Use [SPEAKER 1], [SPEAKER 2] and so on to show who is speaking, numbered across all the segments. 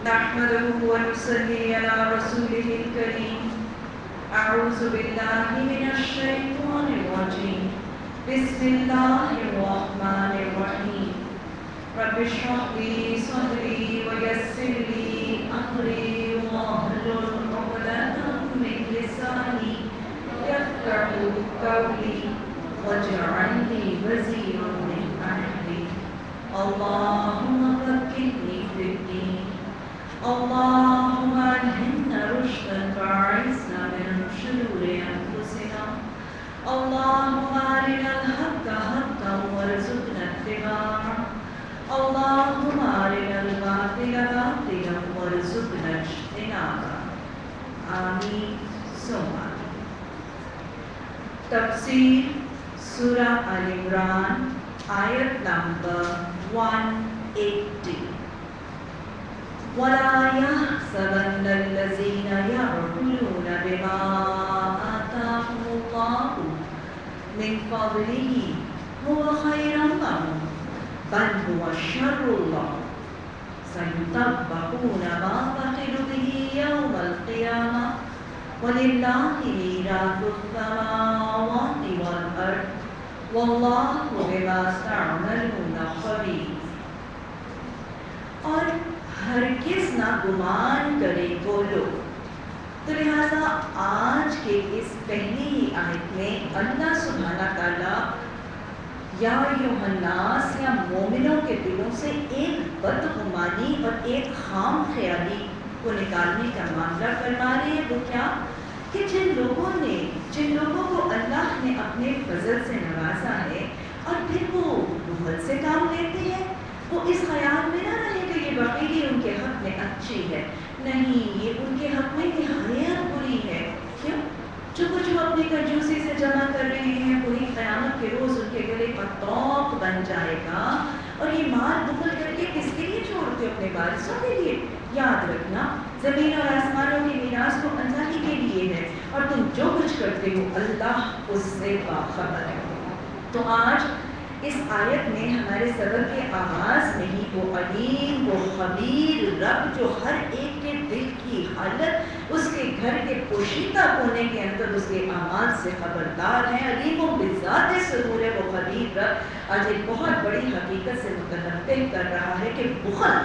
[SPEAKER 1] نحمده ونصلي على رسوله الكريم. أعوذ بالله من الشيطان الرجيم. بسم الله الرحمن الرحيم. رب اشرح لي صدري ويسر لي أمري واحلل عقدة من لساني يفقهوا قولي واجعل لي وزيرا من أهلي. اللهم فقهني في الدين. اللهم ألهمنا رشدا فأعذنا من شرور أنفسنا. اللهم أرنا الحق حقا وارزقنا اتباعه. اللهم أرنا الباطل باطلا وارزقنا اجتنابه. آمين ثم آمين. تفسیر سورہ آل عمران آیت نمبر 180. وَلَا يَحْسَبَنَّ الَّذِينَ يَبْخَلُونَ بِمَا آتَاهُمُ اللَّهُ مِنْ فَضْلِهِ هُوَ خَيْرًا لَهُمْ بَلْ هُوَ شَرٌّ لَهُمْ سَيُطَوَّقُونَ مَا بَخِلُوا بِهِ يَوْمَ الْقِيَامَةِ وَلِلَّهِ مِيرَاثُ السَّمَاوَاتِ وَالْأَرْضِ وَاللَّهُ بِمَا تَعْمَلُونَ خَبِيرٌ. اور ہرگز نہ گمان کرے وہ لوگ. تو لہٰذا آج کے اس پہلی ہی آیت میں اللہ سبحانہ تعالیٰ یا ایھا الناس یا مومنوں کے دلوں سے ایک بدگمانی اور ایک خام خیالی کو نکالنے کا معاملہ فرما رہے ہیں. وہ کیا کہ جن لوگوں کو اللہ نے اپنے فضل سے نوازا ہے اور پھر وہ بخل سے کام لیتے ہیں، وہ اس خیال میں نہ رہے کہ یہ بخیلی ان کے حق میں اچھی ہے. نہیں، یہ ان کے حق میں نہایت بری ہے. کیوں؟ جو کچھ وہ اپنی کنجوسی سے جمع کر رہے ہیں وہی قیامت کے روز ان کے گلے کا طوق بن جائے گا. اور یہ مال بخل کر کے کس کے لیے چھوڑتے ہو؟ اپنے وارثوں کے لیے. یاد رکھنا، زمین اور آسمانوں کی میراث تو اللہ ہی کے لیے ہے اور تم جو کچھ کرتے ہو اللہ اس سے باخبر ہے. تو آج اس آیت میں ہمارے سبق کے آغاز میں ہی وہ علیم، وہ خبیر رب جو ہر ایک کے دل کی حالت، اس کے گھر کے پوشیدہ کونے کے اندر اس کے اعمال سے خبردار ہیں. علیم و بذات صدور ہے وہ خبیر رب. آج ایک بہت بڑی حقیقت سے متنبہ کر رہا ہے کہ بخل.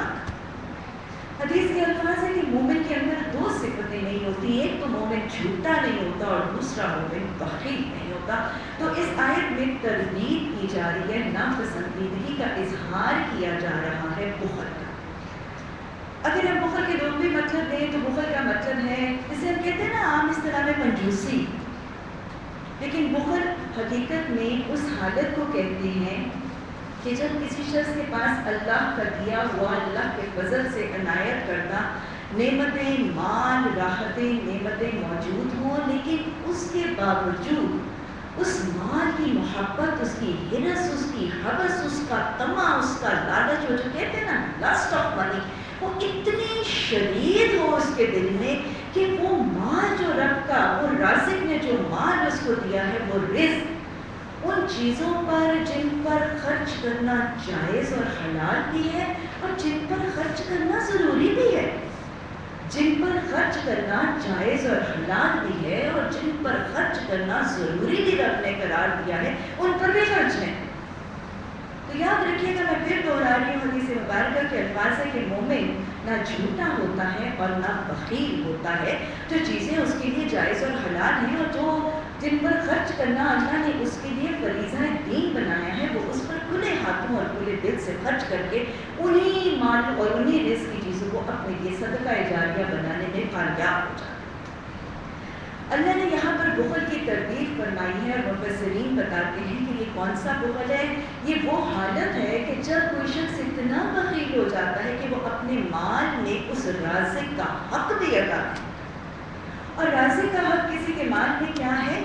[SPEAKER 1] حدیث کے الفاظ ہے کہ مومن کے اندر دو صفتیں نہیں ہوتی. ایک تو مومن جھوٹا نہیں ہوتا اور دوسرا مومن بخیل نہیں ہوتا. تو اس آیت میں تردید کی جا رہی ہے، ناپسندیدگی کا اظہار کیا جا رہا ہے بخل کا. اگر ہم بخل کے دو بھی مطلب دیں تو بخل کا مطلب ہے جسے ہم کہتے ہیں نا عام اصطلاح میں کنجوسی. لیکن بخل حقیقت میں اس حالت کو کہتے ہیں کہ جب کسی شخص کے پاس اللہ کا دیا ہوا، اللہ کے فضل سے عنایت کرتا نعمتیں، مال، راحتیں، نعمتیں موجود ہوں، لیکن اس کے باوجود اس مال کی محبت، اس کی ہرس، اس کی حوث، اس کا طمع، اس کا لالچ، وہ جو کہتے ہیں نا لسٹ آف منی، وہ اتنی شدید ہو اس کے دل میں کہ وہ مال جو رب کا، وہ رازق نے جو مال اس کو دیا ہے، وہ رزق ان چیزوں پر جن پر خرچ کرنا جائز اور حلال بھی ہے اور جن پر خرچ کرنا ضروری بھی ہے. جن پر خرچ کرنا جائز اور حلال بھی ہے اور جن پر خرچ کرنا ضروری بھی رب نے قرار دیا ہے، ان پر بھی خرچ ہے. تو یاد رکھیے گا، میں پھر دہرا رہی ہوں حدیث مبارکہ کے الفاظ ہے کہ مومن نہ جھوٹا ہوتا ہے اور نہ بخیل ہوتا ہے. جو چیزیں اس کے لیے جائز اور حلال ہیں اور جو جن پر خرچ کرنا اللہ نے اس کے لیے فریضہ دین بنایا ہے، وہ اس پر کھلے ہاتھوں اور کھلے دل سے خرچ کر کے انہی مال اور انہی رزق کی چیزوں کو اپنے لیے صدقہ جاریہ بنانے میں کامیاب ہو جاتا ہے. اللہ نے یہاں پر بخل کی تردید فرمائی ہے اور مفسرین بتاتے ہیں کہ یہ کون سا بخل ہے؟ یہ وہ حالت ہے کہ جب کوئی شخص اتنا بخیل ہو جاتا ہے کہ وہ اپنے مال میں اس رازق کا حق بھی ادا کرے. اور رازق کا حق کسی کے مال میں کیا ہے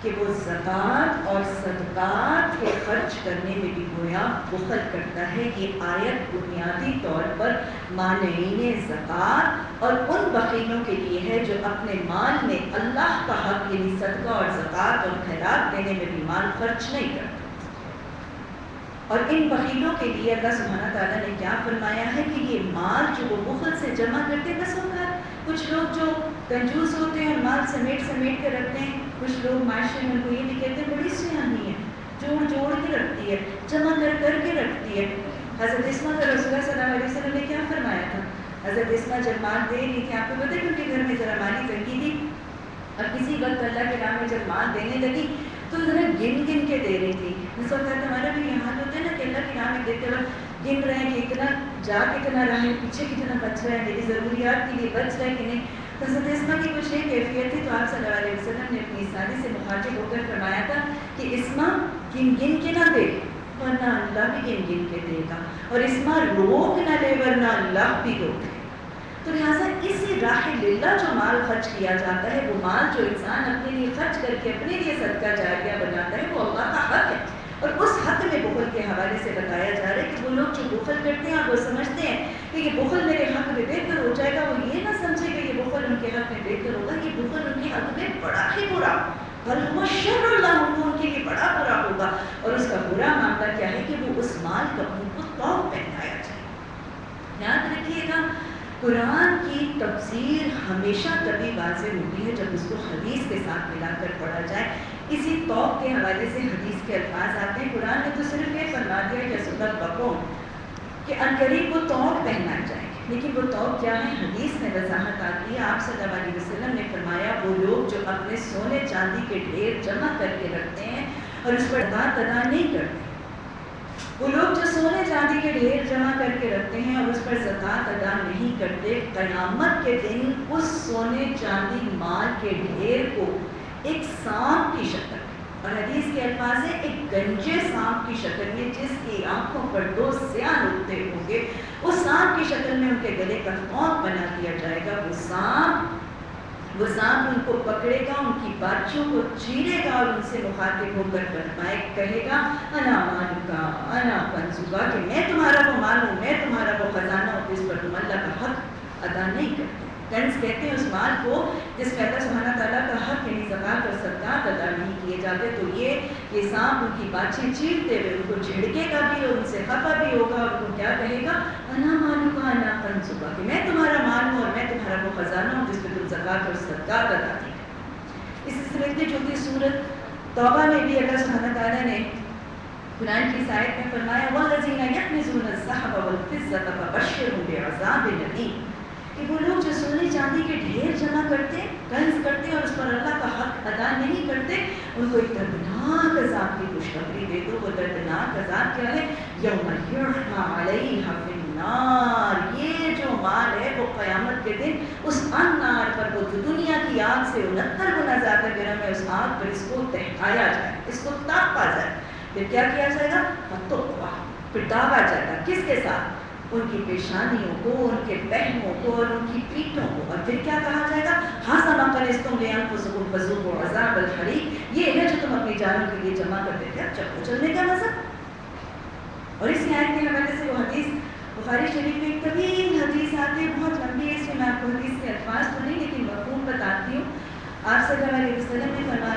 [SPEAKER 1] کہ وہ زکوٰۃ اور صدقات کے خرچ کرنے میں بھی گویا بخل کرتا ہے. یہ آیت بنیادی طور پر مانعین زکوٰۃ اور ان بخیلوں کے لیے ہے جو اپنے مال میں اللہ کا حق یعنی صدقہ اور زکوٰۃ اور خیرات دینے میں بھی مال خرچ نہیں کرتے. اور ان بخیلوں کے لیے اللہ سبحانہ تعالیٰ نے کیا فرمایا ہے کہ یہ مال جو وہ بخل سے جمع کرتے ہیں. بس کچھ لوگ جو کنجوس ہوتے ہیں اور مال سمیٹ سمیٹ کے رکھتے ہیں، کچھ لوگ معاشرے میں ان کو یہ بھی کہتے ہیں بڑی سیانی ہے، جوڑ جوڑ کے رکھتی ہے، جمع کر کر کے رکھتی ہے. حضرت اسما کا رسول اللہ صلی اللہ علیہ وسلم نے کیا فرمایا تھا؟ حضرت اسما جب مال دے رہی تھی، آپ کو پتہ ہے کیونکہ گھر میں ذرا مالی تنگی تھی، اور کسی وقت اللہ کے راہ میں جب مال دینے لگی تو ذرا گن گن کے دے رہی تھی. اس وقت ہمارا بھی یہ حال ہوتا ہے نا کہ اللہ کے راہ میں دیتے وقت گن رہے ہیں کہ اتنا جا کتنا رہا ہے، پیچھے کتنا بچ رہا ہے، میری ضروریات کے لیے بچ رہا ہے کہ نہیں. حضرت اسما کی کچھ یہ کیفیت تھی تو آپ صلی اللہ علیہ وسلم نے اپنی شادی سے مخاطب ہو کر فرمایا تھا کہ اسما گن گن کے نہ دے ورنہ اللہ بھی گن گن کے دے گا، اور اسما روک نہ لے ورنہ اللہ بھی روک لے. تو لہٰذا اسی راہ للہ جو مال خرچ کیا جاتا ہے، وہ مال جو انسان اپنے لیے خرچ کر کے اپنے لیے صدقہ جاریہ بناتا ہے، وہ اللہ کا حق ہے. اور اس حق میں بخل کے حوالے سے بتایا جا رہا ہے کہ وہ لوگ جو بخل کرتے ہیں اور وہ سمجھتے ہیں کہ یہ بخل میرے حق میں بہتر ہو جائے گا، وہ یہ نہ سمجھے کہ یہ بخل ان کے حق میں بہتر ہوگا. یہ بخل ان کے حق میں بڑا ہی برا، بل ہوا شر اللہ ان کے لیے بڑا برا ہوگا. اور اس کا برا معاملہ کیا ہے کہ وہ اس مال کا ان کو توق پہنایا جائے. یاد رکھیے گا، قرآن کی تفسیر ہمیشہ تبھی واضح ہوتی ہے جب اس کو حدیث کے ساتھ ملا کر پڑھا جائے. اسی توق کے حوالے سے حدیث کے الفاظ آتے ہیں. قرآن نے تو صرف یہ فرما دیا کہ صدقون کہ عنقریب وہ توق پہنائے جائیں گے، لیکن وہ توق کیا ہے؟ حدیث میں وضاحت آتی ہے. آپ صلی اللہ علیہ وسلم نے فرمایا وہ لوگ جو اپنے سونے چاندی کے ڈھیر جمع کر کے رکھتے ہیں اور اس پر زکوٰۃ ادا نہیں کرتے، وہ لوگ جو سونے چاندی کے ڈھیر جمع کر کے رکھتے ہیں اور اس پر زکوٰۃ ادا نہیں کرتے، قیامت کے دن اس سونے چاندی مال کے ڈھیر کو ایک سانپ کی شکل میں، اور حدیث کے الفاظ ہیں ایک گنجے سانپ کی شکل میں جس کی آنکھوں پر 2 سیاہ نقطے ہوں گے، اس سانپ کی شکل میں ان کے گلے کا توق بنا دیا جائے گا. وہ سانپ ان کو پکڑے گا، ان کی بازیوں کو چیرے گا اور ان سے مخاطب ہو کر کہے گا انا مالکا انا کنزکا، کہ میں تمہارا وہ مال ہوں، میں تمہارا وہ خزانہ ہوں جس پر تم اللہ کا حق ادا نہیں کرتے. کنز کہتے ہیں اس مال کو جس میں اللہ سبحانہ تعالیٰ کا حق یعنی زکوٰۃ اور صدقات ادا نہیں کیے جاتے. تو یہ سانپ ان کی باتیں چیرتے ہوئے ان کو جھڑکے گا بھی اور ان سے خفا بھی ہوگا اور ان کو کیا کہے گا انا مالکا انا کنزکا، کہ میں تمہارا مال ہوں اور میں تمہارا وہ خزانہ ہوں جس پہ تم زکوٰۃ اور صدقات ادا نہیں کرتے. اس سلسلے میں جو کہ سورۃ توبہ میں بھی اللہ سبحانہ تعالیٰ نے قرآن کی آیت میں فرمایا والذین یکنزون الذھب والفضة فبشرهم بعذاب الیم، کہ وہ لوگ جو سونے چاندی کے ڈھیر جمع کرتے، کنز کرتے اور اس پر اللہ کا حق ادا نہیں کرتے، ان کو ایک دردناک عذاب کی خوشخبری دے دو. وہ دردناک عذاب کیا ہے؟ یوم یحمى علیہا فی النار، یہ جو مال ہے وہ قیامت کے دن اس النار پر، وہ دنیا کی آگ سے 69 گنا زیادہ گرم ہے، اس آگ پر اس کو دہکایا جائے، اس کو تاپا جائے. پھر کیا کیا جائے گا؟ فتقوا، پھر داغا جائے گا. کس کے ساتھ؟ ان کی پیشانیوں کو، ان کے پہنوں کو اور ان کی پیٹھوں کو. اور پھر کیا کہا جائے گا؟ ھذا ما کنزتم لانفسکم فذوقوا عذاب الحریق، یہ ہے جو تم اپنی جانوں کے لیے جمع کرتے تھے، اب چلو چلنے کا مزہ. اور اس آیت کے حوالے سے وہ حدیث بخاری شریف میں ایک طویل حدیث آتی ہے، بہت لمبی ہے، اس میں میں آپ کو حدیث کے الفاظ تو نہیں لیکن مفہوم بتاتی ہوں. آپ صلی اللہ علیہ وسلم نے فرمایا